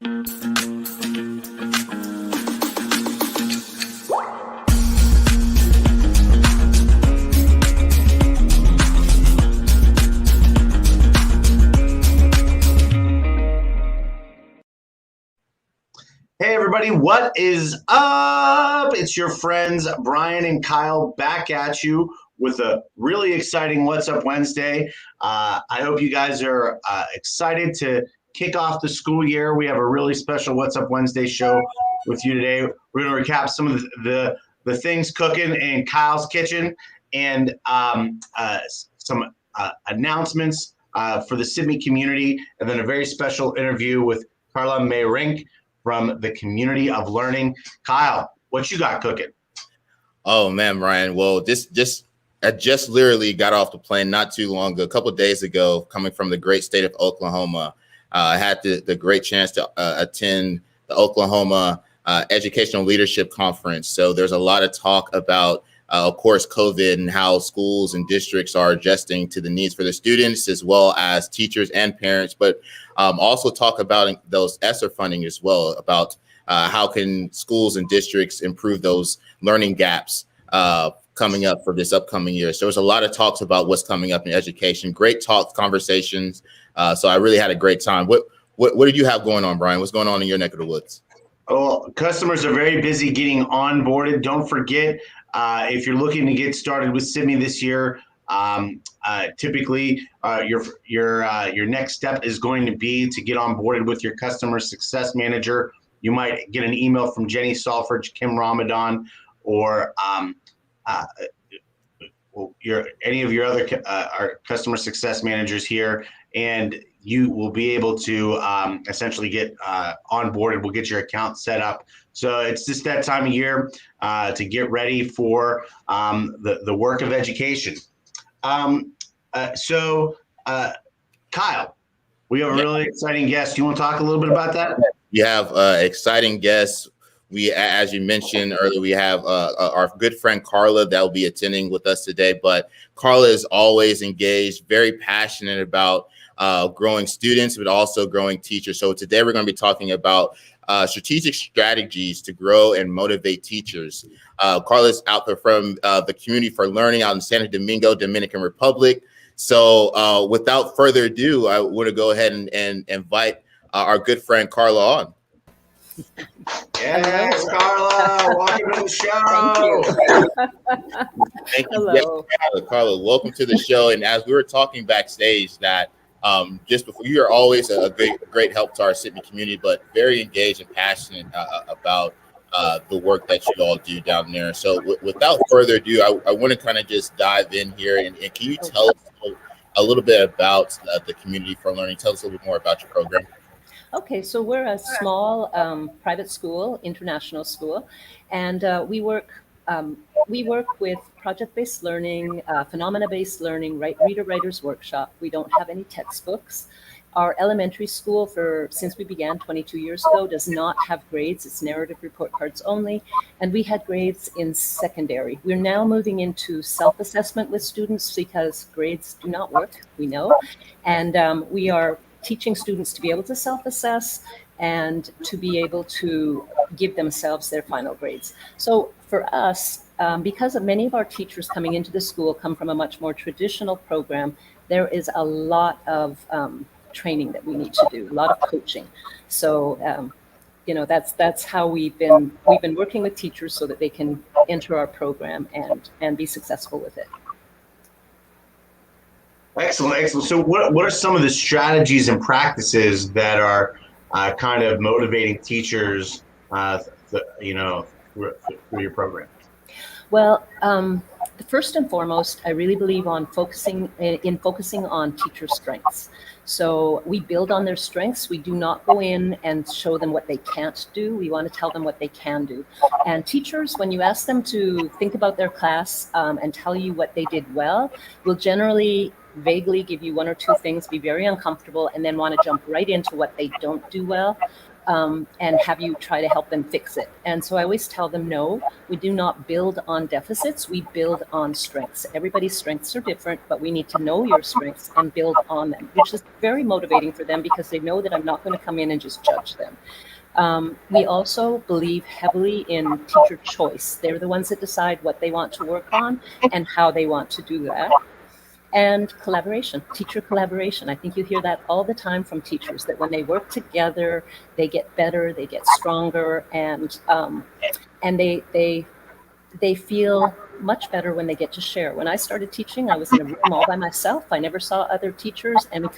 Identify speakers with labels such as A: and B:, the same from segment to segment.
A: Hey everybody, what is up? It's your friends Brian and Kyle back at you with a really exciting What's Up Wednesday. I hope you guys are excited to kick off the school year. We have a really special What's Up Wednesday show with you today. We're going to recap some of the things cooking in Kyle's kitchen and some announcements for the Sydney community, and then a very special interview with Carla Meyrink from the Community of Learning. Kyle, what you got cooking?
B: Oh man, Ryan. Well, I just literally got off the plane not too long ago, a couple of days ago, coming from the great state of Oklahoma. I had the great chance to attend the Oklahoma Educational Leadership Conference. So there's a lot of talk about, of course, COVID and how schools and districts are adjusting to the needs for the students, as well as teachers and parents, but also talk about those ESSER funding as well, about how can schools and districts improve those learning gaps coming up for this upcoming year. So there's a lot of talks about what's coming up in education, great talks, conversations. So I really had a great time. What did you have going on, Brian? What's going on in your neck of the woods?
A: Well, customers are very busy getting onboarded. Don't forget, if you're looking to get started with Sydney this year, typically your next step is going to be to get onboarded with your customer success manager. You might get an email from Jenny Salford, Kim Ramadan, or any of your other our customer success managers here, and you will be able to essentially get onboarded. We'll get your account set up. So it's just that time of year to get ready for the work of education. So Kyle, we have a really exciting guest. You want to talk a little bit about that?
B: You have exciting guests. We, as you mentioned earlier, we have our good friend Carla that will be attending with us today. But Carla is always engaged, very passionate about growing students, but also growing teachers. So today we're going to be talking about strategic strategies to grow and motivate teachers. Carla's out there from the Community for Learning out in Santo Domingo, Dominican Republic. So without further ado, I want to go ahead and invite our good friend Carla on.
A: Yes, Carla, welcome to the show.
B: Thank you.
C: Hello.
B: Yes, Carla, welcome to the show. And as we were talking backstage that just before, you are always a great help to our Sydney community, but very engaged and passionate about the work that you all do down there. So without further ado, I want to kind of just dive in here. And can you tell us a little bit about the Community for Learning? Tell us a little bit more about your program.
C: Okay, so we're a small private school, international school, and we work with project-based learning, phenomena-based learning, reader-writers workshop. We don't have any textbooks. Our elementary school, since we began 22 years ago, does not have grades. It's narrative report cards only, and we had grades in secondary. We're now moving into self-assessment with students because grades do not work, we know, and we are teaching students to be able to self-assess and to be able to give themselves their final grades. So for us, because of many of our teachers coming into the school come from a much more traditional program, there is a lot of training that we need to do, a lot of coaching. So that's how we've been working with teachers so that they can enter our program and be successful with it.
A: Excellent. So what are some of the strategies and practices that are kind of motivating teachers, through your program?
C: Well, first and foremost, I really believe on focusing on teacher strengths. So we build on their strengths. We do not go in and show them what they can't do. We want to tell them what they can do. And teachers, when you ask them to think about their class and tell you what they did well, will generally vaguely give you one or two things, be very uncomfortable, and then want to jump right into what they don't do well. and have you try to help them fix it. And so I always tell them, no, we do not build on deficits. We build on strengths. Everybody's strengths are different, but we need to know your strengths and build on them, which is very motivating for them because they know that I'm not going to come in and just judge them. We also believe heavily in teacher choice. They're the ones that decide what they want to work on and how they want to do that. And collaboration, teacher collaboration. I think you hear that all the time from teachers, that when they work together, they get better, they get stronger, and they feel much better when they get to share. When I started teaching, I was in a room all by myself. I never saw other teachers, and we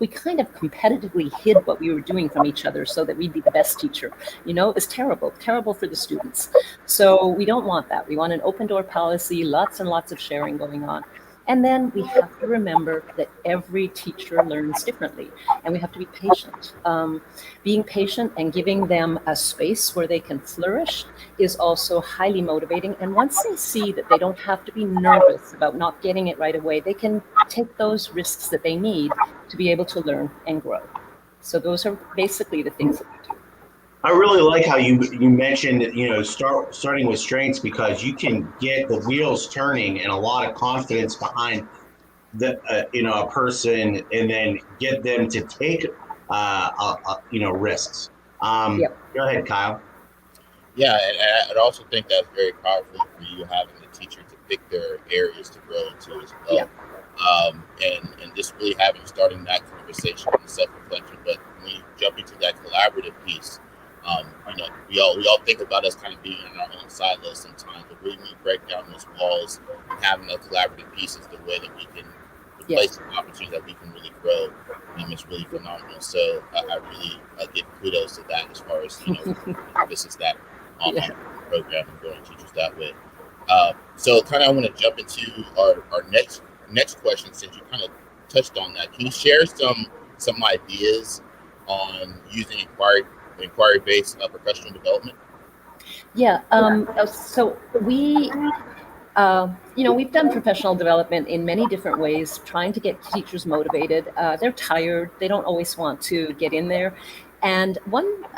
C: kind of competitively hid what we were doing from each other so that we'd be the best teacher. You know, it was terrible for the students. So we don't want that. We want an open door policy, lots and lots of sharing going on. And then we have to remember that every teacher learns differently, and we have to be patient. Being patient and giving them a space where they can flourish is also highly motivating. And once they see that they don't have to be nervous about not getting it right away, they can take those risks that they need to be able to learn and grow. So those are basically the things that we do.
A: I really like how you mentioned, starting with strengths, because you can get the wheels turning and a lot of confidence behind a person, and then get them to take risks.
C: Yep.
A: Go ahead, Kyle.
B: Yeah, and I also think that's very powerful for you, having the teacher to pick their areas to grow into as well.
C: Yeah.
B: And just really starting that conversation and self-reflection. But when you jump into that collaborative piece, we all think about us kind of being in our own silos sometimes, but really when you break down those walls and having a collaborative piece is the way that we can replace the opportunities that we can really grow. It's really phenomenal. So I really give kudos to that, as far as this is that online program and growing teachers that way. So kind of I want to jump into our next question, since you kind of touched on that. Can you share some ideas on using inquiry-based professional development?
C: Yeah. So we've done professional development in many different ways, trying to get teachers motivated. They're tired. They don't always want to get in there. And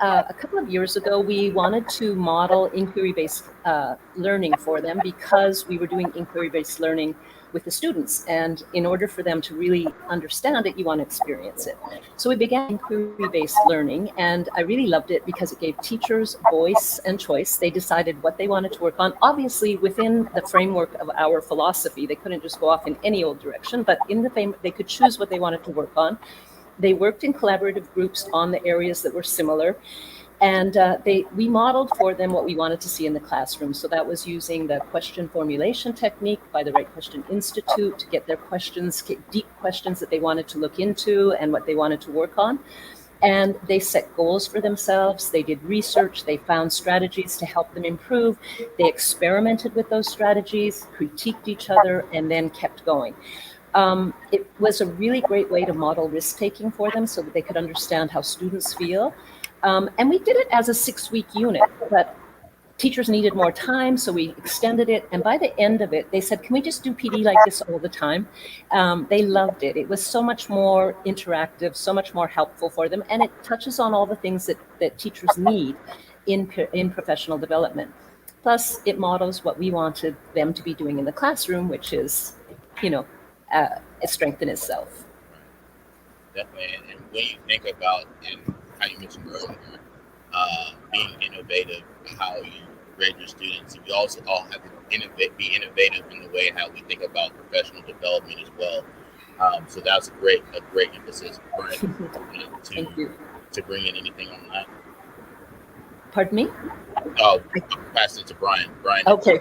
C: a couple of years ago, we wanted to model inquiry-based learning for them, because we were doing inquiry-based learning with the students. And in order for them to really understand it, you want to experience it. So we began inquiry-based learning, and I really loved it because it gave teachers voice and choice. They decided what they wanted to work on, obviously within the framework of our philosophy. They couldn't just go off in any old direction, but in the framework, they could choose what they wanted to work on. They worked in collaborative groups on the areas that were similar. And we modeled for them what we wanted to see in the classroom. So that was using the question formulation technique by the Right Question Institute to get their questions, deep questions that they wanted to look into and what they wanted to work on. And they set goals for themselves. They did research. They found strategies to help them improve. They experimented with those strategies, critiqued each other, and then kept going. It was a really great way to model risk-taking for them so that they could understand how students feel. And we did it as a 6-week unit, but teachers needed more time, so we extended it. And by the end of it, they said, can we just do PD like this all the time? They loved it. It was so much more interactive, so much more helpful for them. And it touches on all the things that teachers need in professional development. Plus, it models what we wanted them to be doing in the classroom, which is, a strength in itself.
B: Definitely. And when you think about, and how you mentioned earlier, being innovative, how you grade your students, we also all have to be innovative in the way how we think about professional development as well. So that's a great emphasis, Brian, to bring in anything on that.
C: Pardon me?
B: Oh, I'll pass it to Brian. Brian.
C: Okay.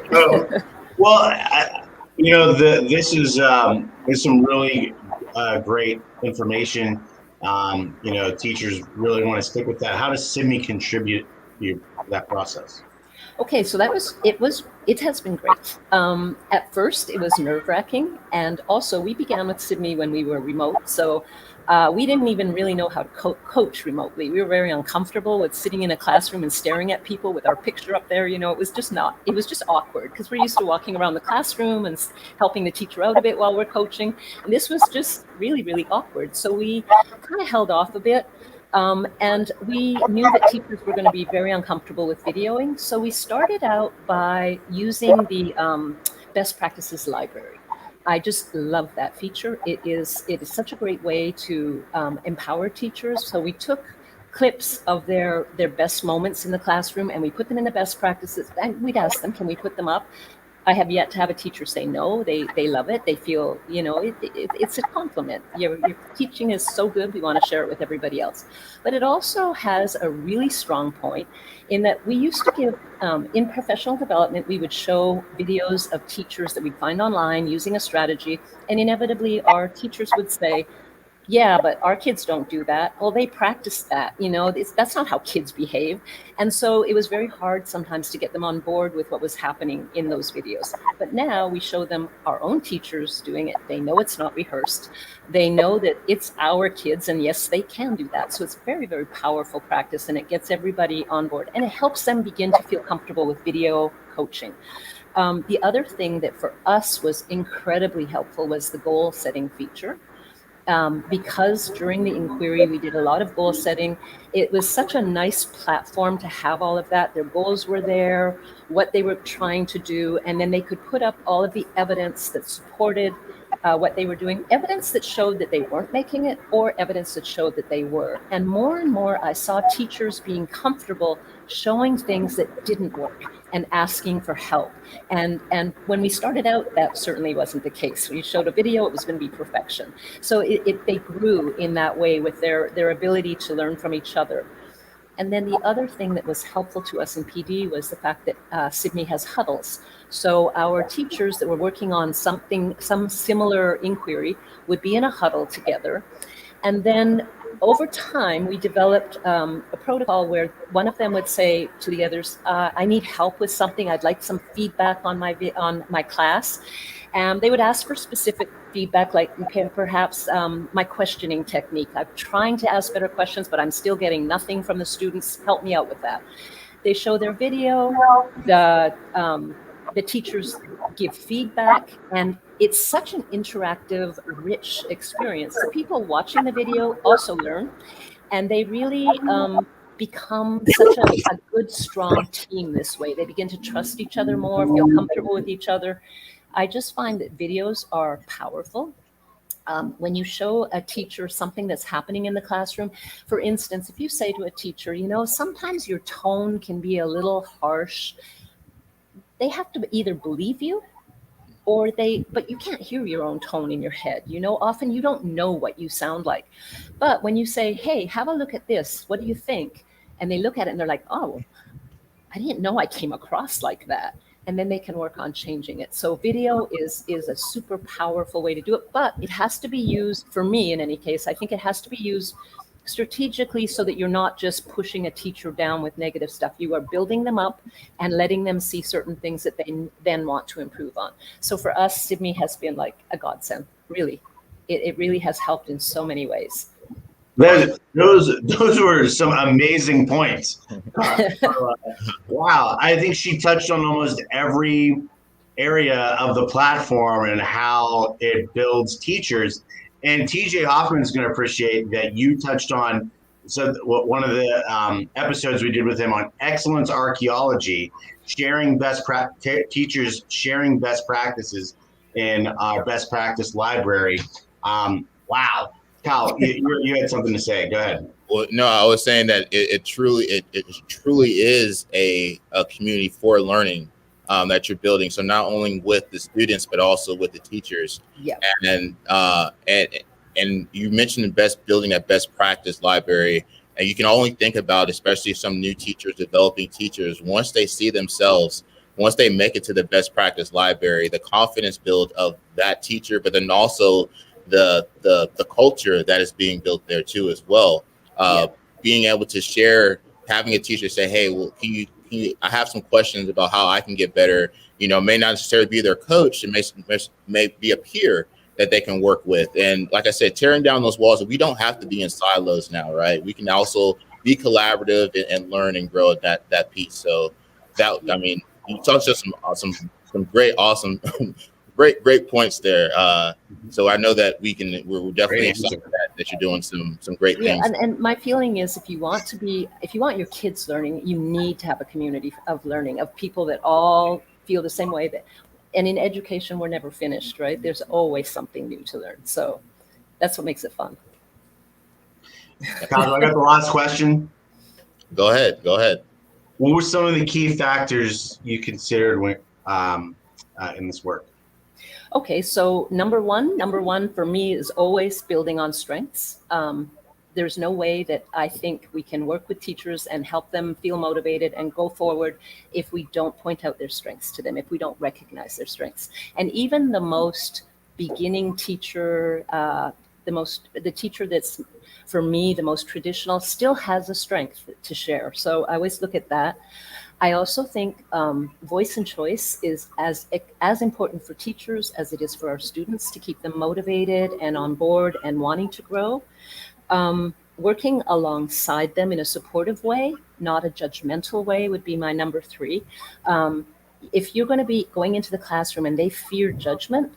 A: This is some really great information. Teachers really want to stick with that. How does CIMI contribute to that process?
C: Okay, so it has been great. At first, it was nerve-wracking, and also we began with CIMI when we were remote, so we didn't even really know how to coach remotely. We were very uncomfortable with sitting in a classroom and staring at people with our picture up there. It was just awkward, because we're used to walking around the classroom and helping the teacher out a bit while we're coaching. And this was just really, really awkward. So we kind of held off a bit. And we knew that teachers were going to be very uncomfortable with videoing. So we started out by using the best practices library. I just love that feature. It is such a great way to empower teachers. So we took clips of their best moments in the classroom and we put them in the best practices. And we'd ask them, can we put them up? I have yet to have a teacher say no. They love it. They feel, it's a compliment. Your teaching is so good. We want to share it with everybody else. But it also has a really strong point in that we used to give, in professional development, we would show videos of teachers that we'd find online using a strategy. And inevitably, our teachers would say, yeah, but our kids don't do that. Well, they practice that, that's not how kids behave. And so it was very hard sometimes to get them on board with what was happening in those videos. But now we show them our own teachers doing it. They know it's not rehearsed. They know that it's our kids, and yes, they can do that. So it's very, very powerful practice, and it gets everybody on board, and it helps them begin to feel comfortable with video coaching. The other thing that for us was incredibly helpful was the goal setting feature. Because during the inquiry, we did a lot of goal setting. It was such a nice platform to have all of that. Their goals were there, what they were trying to do, and then they could put up all of the evidence that supported what they were doing, evidence that showed that they weren't making it, or evidence that showed that they were. And more, I saw teachers being comfortable showing things that didn't work and asking for help. And when we started out, that certainly wasn't the case. When you showed a video, it was going to be perfection. So they grew in that way with their ability to learn from each other. And then the other thing that was helpful to us in PD was the fact that Sydney has huddles. So our teachers that were working on some similar inquiry would be in a huddle together. And then over time, we developed a protocol where one of them would say to the others, I need help with something. I'd like some feedback on my class. And they would ask for specific feedback, like perhaps my questioning technique. I'm trying to ask better questions, but I'm still getting nothing from the students. Help me out with that. They show their video, the teachers give feedback, and it's such an interactive, rich experience. The people watching the video also learn, and they really become such a good, strong team this way. They begin to trust each other more, feel comfortable with each other. I just find that videos are powerful. When you show a teacher something that's happening in the classroom, for instance, if you say to a teacher, sometimes your tone can be a little harsh, they have to either believe you but you can't hear your own tone in your head. Often you don't know what you sound like. But when you say, hey, have a look at this, what do you think? And they look at it and they're like, oh, I didn't know I came across like that. And then they can work on changing it. So video is a super powerful way to do it, but it has to be used, for me in any case, I think it has to be used strategically so that you're not just pushing a teacher down with negative stuff. You are building them up and letting them see certain things that they then want to improve on. So for us, Sydney has been like a godsend, really. It really has helped in so many ways.
A: Those were some amazing points. Wow. I think she touched on almost every area of the platform and how it builds teachers. And TJ Hoffman's going to appreciate that you touched on one of the episodes we did with him on excellence archaeology, sharing teachers sharing best practices in our best practice library. Wow. Kyle, you had something to say. Go ahead.
B: Well, no, I was saying that it truly is a community for learning that you're building. So not only with the students, but also with the teachers.
C: Yeah.
B: And you mentioned building a best practice library, and you can only think about, especially some new teachers, developing teachers, once they see themselves, once they make it to the best practice library, the confidence build of that teacher, but then also the culture that is being built there too as well. Being able to share, having a teacher say, hey, well, I have some questions about how I can get better, may not necessarily be their coach. It may be a peer that they can work with. And like I said, tearing down those walls, we don't have to be in silos now, right? We can also be collaborative and learn and grow that piece. So you talked about some great, awesome, great points there. So I know that we're definitely excited that you're doing some great
C: Yeah,
B: things.
C: and my feeling is if you want your kids learning, you need to have a community of learning, of people that all feel the same way. And in education, we're never finished, right? There's always something new to learn. So that's what makes it fun.
A: Carla, I got the last question.
B: Go ahead.
A: What were some of the key factors you considered when, in this work?
C: Okay, so number one for me is always building on strengths. There's no way that I think we can work with teachers and help them feel motivated and go forward if we don't point out their strengths to them, if we don't recognize their strengths. And even the most beginning teacher, the teacher that's, for me, the most traditional, still has a strength to share. So I always look at that. I also think voice and choice is as important for teachers as it is for our students to keep them motivated and on board and wanting to grow. Working alongside them in a supportive way, not a judgmental way, would be my number 3. If you're going to be going into the classroom and they fear judgment,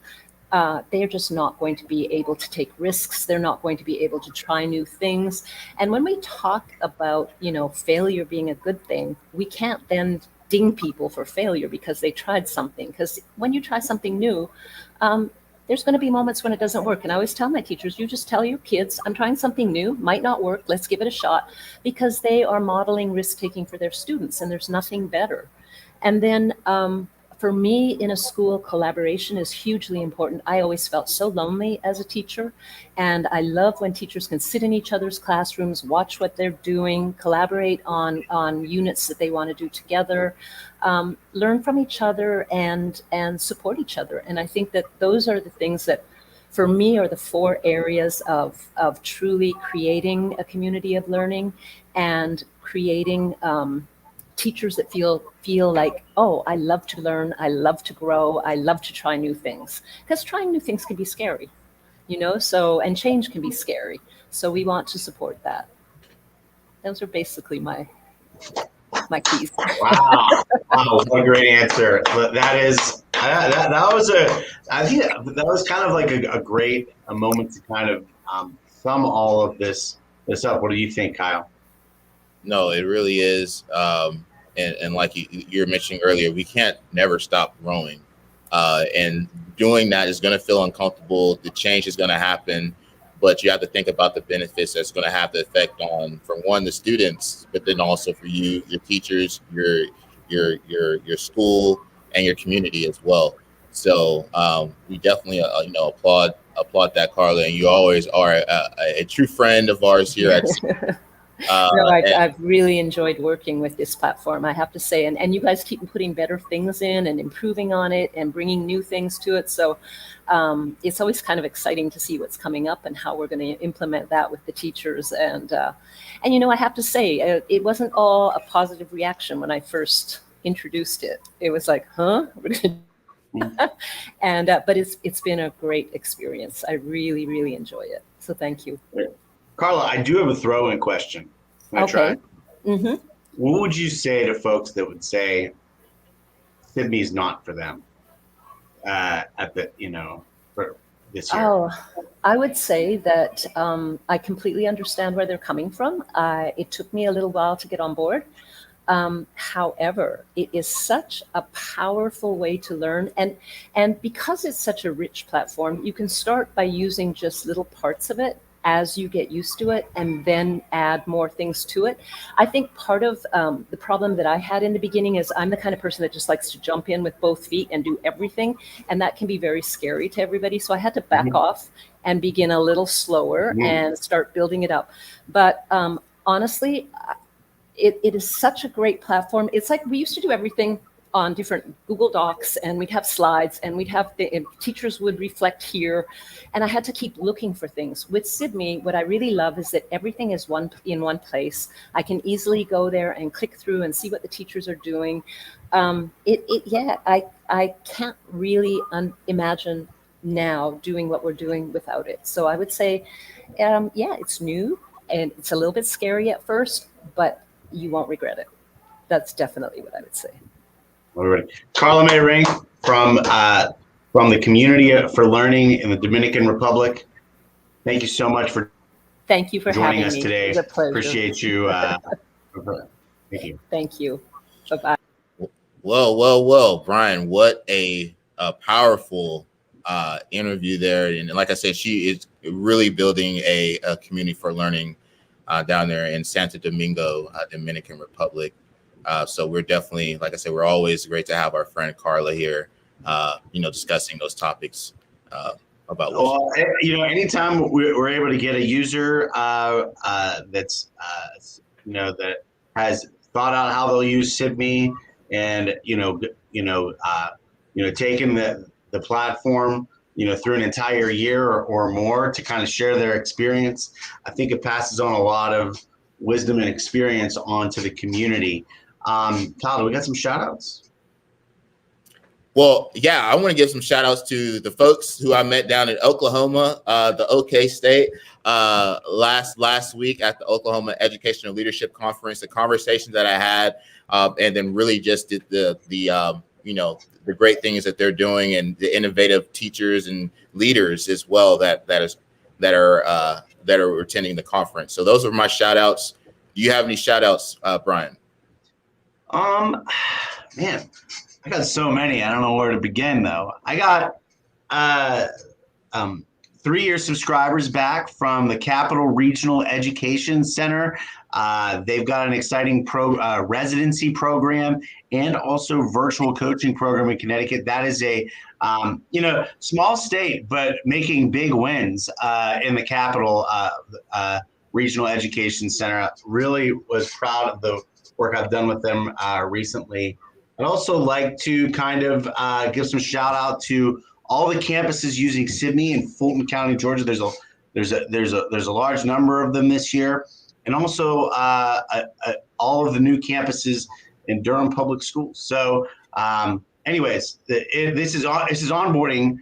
C: they're just not going to be able to take risks. They're not going to be able to try new things. And when we talk about, failure being a good thing, we can't then ding people for failure because they tried something. Because when you try something new, there's going to be moments when it doesn't work. And I always tell my teachers, you just tell your kids, I'm trying something new, might not work, let's give it a shot, because they are modeling risk-taking for their students, and there's nothing better. And then for me, in a school, collaboration is hugely important. I always felt so lonely as a teacher, and I love when teachers can sit in each other's classrooms, watch what they're doing, collaborate on units that they want to do together, learn from each other, and support each other. And I think that those are the things that, for me, are the 4 areas of truly creating a community of learning and creating teachers that feel like, oh, I love to learn, I love to grow, I love to try new things. Because trying new things can be scary, and change can be scary. So we want to support that. Those are basically my keys.
A: Wow, what a great answer. I think that was kind of like a great moment to kind of sum all of this up. What do you think, Kyle?
B: No, it really is. And like you were mentioning earlier, we can't never stop growing. And doing that is going to feel uncomfortable. The change is going to happen, but you have to think about the benefits that's going to have the effect on, for one, the students, but then also for you, your teachers, your school, and your community as well. So we definitely, applaud that, Carla. And you always are a true friend of ours here at.
C: I've really enjoyed working with this platform, I have to say, and you guys keep putting better things in and improving on it and bringing new things to it. So it's always kind of exciting to see what's coming up and how we're going to implement that with the teachers. And I have to say, it wasn't all a positive reaction when I first introduced it. It was like, huh? And but it's been a great experience. I really, really enjoy it. So thank you.
A: Carla, I do have a throw-in question. Can I try?
C: Mm-hmm.
A: What would you say to folks that would say Sydney is not for them for this year?
C: Oh, I would say that I completely understand where they're coming from. It took me a little while to get on board. However, it is such a powerful way to learn. And because it's such a rich platform, you can start by using just little parts of it as you get used to it and then add more things to it. I think part of the problem that I had in the beginning is I'm the kind of person that just likes to jump in with both feet and do everything. And that can be very scary to everybody. So I had to back off and begin a little slower and start building it up. But honestly, it is such a great platform. It's like we used to do everything on different Google Docs, and we'd have slides, and teachers would reflect here, and I had to keep looking for things. With Sydney, what I really love is that everything is in one place. I can easily go there and click through and see what the teachers are doing. I can't really imagine now doing what we're doing without it. So I would say, it's new, and it's a little bit scary at first, but you won't regret it. That's definitely what I would say.
A: All right. Carla Meyrink from the Community for Learning in the Dominican Republic. Thank you so much for
C: Thank you for
A: joining
C: having
A: us
C: me.
A: today.
C: It was a pleasure.
A: Appreciate you. Thank you.
C: Thank you. Bye-bye.
B: Well, Brian, what a powerful interview there. And like I said, she is really building a community for learning down there in Santo Domingo, Dominican Republic. So we're definitely, like I said, we're always great to have our friend Carla here, discussing those topics about what
A: anytime we're able to get a user that's that has thought out how they'll use SIBME and taken the platform through an entire year or more to kind of share their experience, I think it passes on a lot of wisdom and experience onto the community. Carla, we got some shout outs.
B: Well, yeah, I want to give some shout outs to the folks who I met down in Oklahoma, the OK State, last week at the Oklahoma Educational Leadership Conference, the conversations that I had, and then really just the great things that they're doing and the innovative teachers and leaders as well that are attending the conference. So those are my shout outs. Do you have any shout outs, Brian?
A: Man, I got so many. I don't know where to begin, though. I got 3-year subscribers back from the Capital Regional Education Center. They've got an exciting residency program and also virtual coaching program in Connecticut. That is a small state, but making big wins in the Capital Regional Education Center. Really was proud of the work I've done with them recently. I'd also like to kind of give some shout out to all the campuses using SIBME in Fulton County, Georgia. There's a large number of them this year, and also all of the new campuses in Durham Public Schools. So, anyways, this is onboarding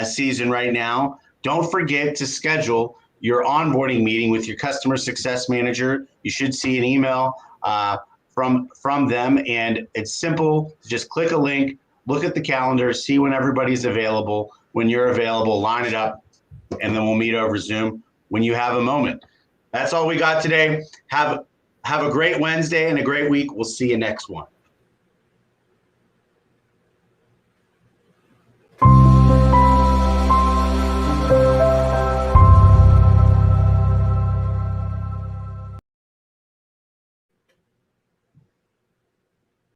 A: season right now. Don't forget to schedule your onboarding meeting with your customer success manager. You should see an email from them, and it's simple. Just click a link, look at the calendar, see when everybody's available. When you're available, line it up, and then we'll meet over Zoom when you have a moment. That's all we got today. Have a great Wednesday and a great week. We'll see you next one.